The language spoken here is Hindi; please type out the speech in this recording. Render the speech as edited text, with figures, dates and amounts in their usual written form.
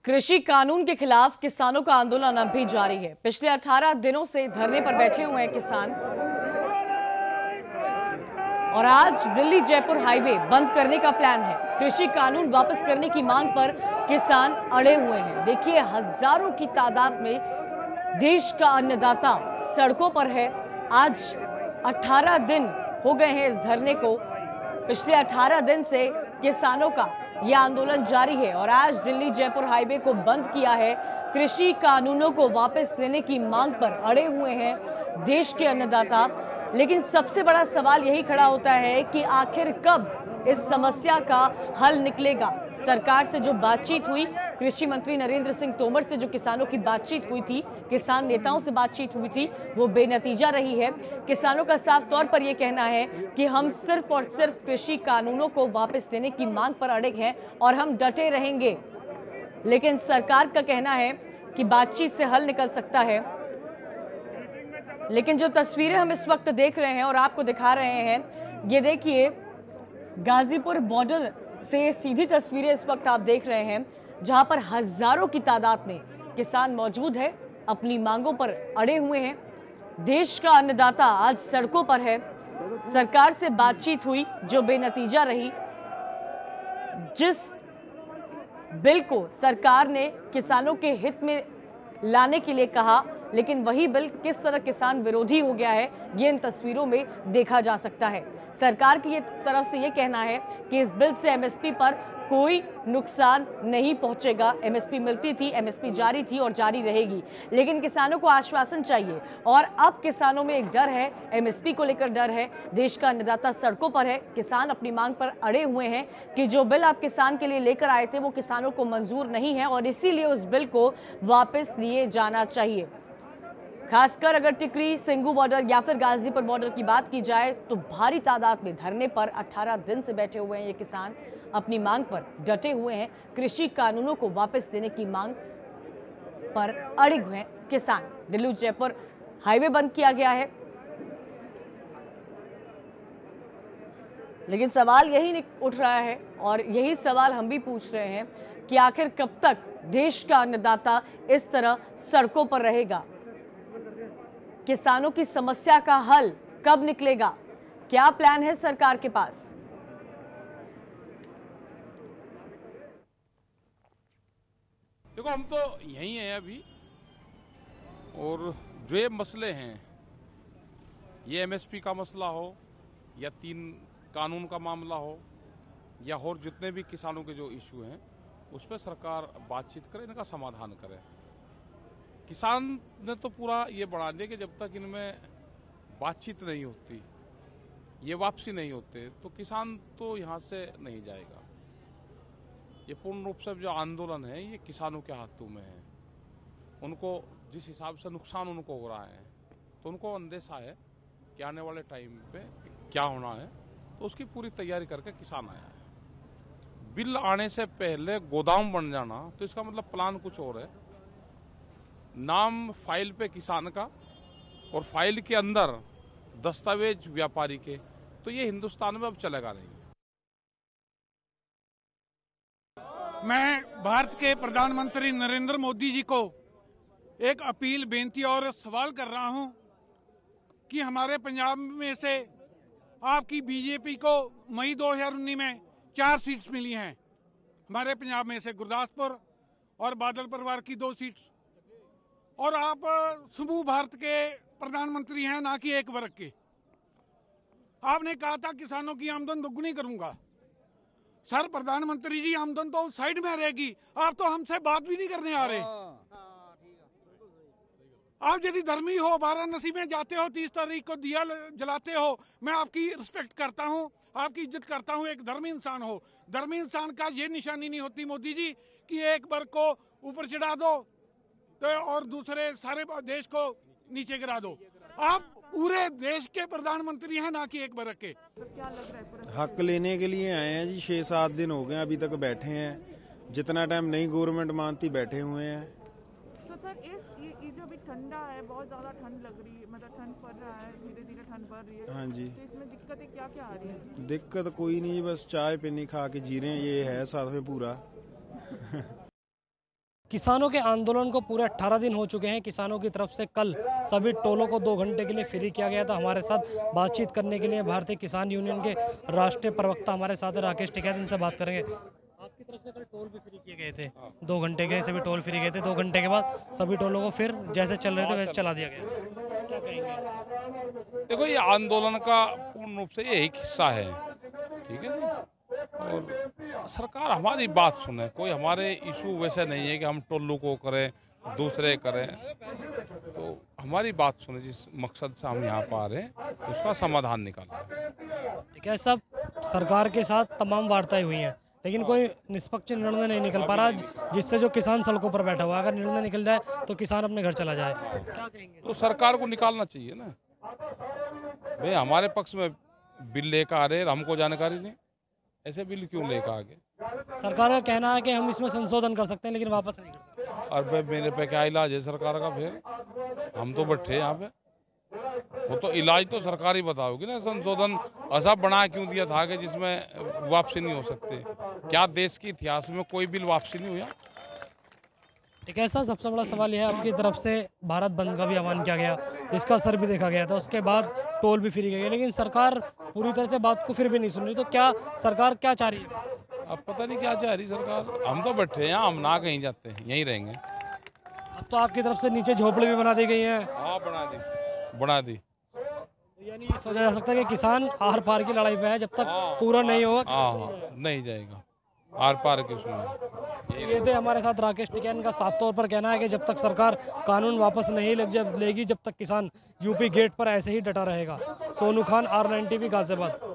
कृषि कानून के खिलाफ किसानों का आंदोलन अब भी जारी है। पिछले 18 दिनों से धरने पर बैठे हुए हैं किसान और आज दिल्ली जयपुर हाईवे बंद करने का प्लान है। कृषि कानून वापस करने की मांग पर किसान अड़े हुए हैं। देखिए, हजारों की तादाद में देश का अन्नदाता सड़कों पर है। आज 18 दिन हो गए हैं इस धरने को। पिछले 18 दिन से किसानों का यह आंदोलन जारी है और आज दिल्ली जयपुर हाईवे को बंद किया है। कृषि कानूनों को वापस लेने की मांग पर अड़े हुए हैं देश के अन्नदाता। लेकिन सबसे बड़ा सवाल यही खड़ा होता है कि आखिर कब इस समस्या का हल निकलेगा। सरकार से जो बातचीत हुई, कृषि मंत्री नरेंद्र सिंह तोमर से जो किसानों की बातचीत हुई थी, किसान नेताओं से बातचीत हुई थी, वो बेनतीजा रही है। किसानों का साफ तौर पर यह कहना है कि हम सिर्फ और सिर्फ कृषि कानूनों को वापस देने की मांग पर अड़े हैं और हम डटे रहेंगे। लेकिन सरकार का कहना है कि बातचीत से हल निकल सकता है। लेकिन जो तस्वीरें हम इस वक्त देख रहे हैं और आपको दिखा रहे हैं, ये देखिए, गाजीपुर बॉर्डर से सीधी तस्वीरें इस वक्त आप देख रहे हैं, जहां पर हजारों की तादाद में किसान मौजूद है, अपनी मांगों पर अड़े हुए हैं। देश का अन्नदाता आज सड़कों पर है। सरकार से बातचीत हुई जो बेनतीजा रही। जिस बिल को सरकार ने किसानों के हित में लाने के लिए कहा, लेकिन वही बिल किस तरह किसान विरोधी हो गया है, ये इन तस्वीरों में देखा जा सकता है। सरकार की तरफ से ये कहना है कि इस बिल से एमएसपी पर कोई नुकसान नहीं पहुंचेगा। एमएसपी मिलती थी, एमएसपी जारी थी और जारी रहेगी, लेकिन किसानों को आश्वासन चाहिए। और अब किसानों में एक डर है, एमएसपी को लेकर डर है। देश का अन्नदाता सड़कों पर है। किसान अपनी मांग पर अड़े हुए हैं कि जो बिल आप किसान के लिए लेकर आए थे वो किसानों को मंजूर नहीं है और इसीलिए उस बिल को वापस लिए जाना चाहिए। खासकर अगर टिकरी सिंगू बॉर्डर या फिर गाजीपुर बॉर्डर की बात की जाए तो भारी तादाद में धरने पर 18 दिन से बैठे हुए हैं ये किसान। अपनी मांग पर डटे हुए हैं। कृषि कानूनों को वापस देने की मांग पर अड़े हुए हैं किसान। दिल्ली जयपुर हाईवे बंद किया गया है, लेकिन सवाल यही उठ रहा है और यही सवाल हम भी पूछ रहे हैं कि आखिर कब तक देश का अन्नदाता इस तरह सड़कों पर रहेगा। किसानों की समस्या का हल कब निकलेगा? क्या प्लान है सरकार के पास? देखो, हम तो यहीं हैं अभी, और जो ये मसले हैं, ये एमएसपी का मसला हो या 3 कानून का मामला हो या और जितने भी किसानों के जो इशू हैं, उस पर सरकार बातचीत करे, इनका समाधान करे। किसान ने तो पूरा ये बढ़ा दिया कि जब तक इनमें बातचीत नहीं होती, ये वापसी नहीं होते, तो किसान तो यहाँ से नहीं जाएगा। ये पूर्ण रूप से जो आंदोलन है ये किसानों के हाथों में है। उनको जिस हिसाब से नुकसान उनको हो रहा है, तो उनको अंदेशा है कि आने वाले टाइम पे क्या होना है, तो उसकी पूरी तैयारी करके किसान आया है। बिल आने से पहले गोदाम बन जाना, तो इसका मतलब प्लान कुछ और है। नाम फाइल पे किसान का और फाइल के अंदर दस्तावेज व्यापारी के, तो ये हिंदुस्तान में अब चलेगा नहीं। मैं भारत के प्रधानमंत्री नरेंद्र मोदी जी को एक अपील, बेनती और सवाल कर रहा हूं कि हमारे पंजाब में से आपकी बीजेपी को मई 2019 में 4 सीट्स मिली हैं। हमारे पंजाब में से गुरदासपुर और बादल परिवार की 2 सीट्स, और आप समूह भारत के प्रधानमंत्री हैं, ना कि एक वर्ग के। आपने कहा था किसानों की आमदन दोगुनी करूंगा। सर प्रधानमंत्री जी, आमदन तो साइड में रहेगी, आप तो हमसे बात भी नहीं करने आ रहे। आप यदि धर्मी हो, वाराणसी में जाते हो, 30 तारीख को दिया जलाते हो, मैं आपकी रिस्पेक्ट करता हूं, आपकी इज्जत करता हूं, एक धर्मी इंसान हो। धर्मी इंसान का ये निशानी नहीं होती मोदी जी कि एक वर्ग को ऊपर चढ़ा दो तो और दूसरे सारे देश को नीचे गिरा दो। आप पूरे देश के प्रधानमंत्री हैं, ना कि एक वर्ग के। हक लेने के लिए आए हैं जी। 6-7 दिन हो गए अभी तक बैठे हैं। जितना टाइम नई गवर्नमेंट मानती बैठे हुए हैं। तो सर ये जो अभी ठंडा है, बहुत ज्यादा ठंड लग रही है, मतलब ठंड पड़ रहा है, धीरे धीरे ठंड बढ़ रही है। हाँ जी। तो इसमें दिक्कतें क्या क्या आ रही है? दिक्कत कोई नहीं, बस चाय पीनी खा के जी रहे हैं, ये है साथ में पूरा। किसानों के आंदोलन को पूरे 18 दिन हो चुके हैं। किसानों की तरफ से कल सभी टोलों को 2 घंटे के लिए फ्री किया गया था। हमारे साथ बातचीत करने के लिए भारतीय किसान यूनियन के राष्ट्रीय प्रवक्ता हमारे साथ हैं, राकेश टिकैत, इनसे बात करेंगे। आपकी तरफ से कल टोल भी फ्री किए गए थे, 2 घंटे के लिए सभी टोल फ्री गए थे। 2 घंटे के बाद सभी टोलों को फिर जैसे चल रहे थे वैसे चला दिया गया, क्या कहेंगे? देखो, ये आंदोलन का पूर्ण रूप से ये एक हिस्सा है, ठीक है ना। और सरकार हमारी बात सुने, कोई हमारे इशू वैसे नहीं है कि हम टोल्लू को करें, दूसरे करें, तो हमारी बात सुने। जिस मकसद से हम यहाँ पर आ रहे हैं उसका समाधान निकालें। ठीक है, सब सरकार के साथ तमाम वार्ताएं हुई हैं, लेकिन कोई निष्पक्ष निर्णय नहीं निकल पा रहा, जिससे जो किसान सड़कों पर बैठा हुआ, अगर निर्णय निकल जाए तो किसान अपने घर चला जाए, क्या कहेंगे? तो सरकार को निकालना चाहिए ना भाई। हमारे पक्ष में बिल लेकर आ रहे, हमको जानकारी नहीं, ऐसे बिल क्यों लेकर आ गए? सरकार का कहना है कि हम इसमें संशोधन कर सकते हैं, लेकिन वापस नहीं करते। और भाई मेरे पे क्या इलाज है सरकार का? फिर हम तो बैठे यहाँ पे, वो तो इलाज तो सरकार ही बताओगी ना। संशोधन ऐसा बना क्यों दिया था कि जिसमें वापसी नहीं हो सकते? क्या देश के इतिहास में कोई बिल वापसी नहीं हुआ? ठीक है सर, सबसे बड़ा सवाल यह है, आपकी तरफ से भारत बंद का भी आह्वान किया गया, इसका असर भी देखा गया था, उसके बाद टोल भी फ्री गए, लेकिन सरकार पूरी तरह से बात को फिर भी नहीं सुन रही। तो क्या सरकार क्या चाह रही है? अब पता नहीं क्या चाह रही सरकार। हम तो बैठे हैं यहाँ, हम ना कहीं जाते हैं, यहीं रहेंगे। अब तो आपकी तरफ से नीचे झोपड़ी भी बना दी गई है। हाँ, बना दी। तो यानी ये सोचा जा सकता है कि किसान आर पार की लड़ाई पे है, जब तक पूरा नहीं होगा नहीं जाएगा आर पार की उसमें। ये थे हमारे साथ राकेश टिकैत। इनका साफ तौर पर कहना है कि जब तक सरकार कानून वापस नहीं लेगी, जब तक किसान यूपी गेट पर ऐसे ही डटा रहेगा। Sonu Khan, R9 TV, Ghaziabad.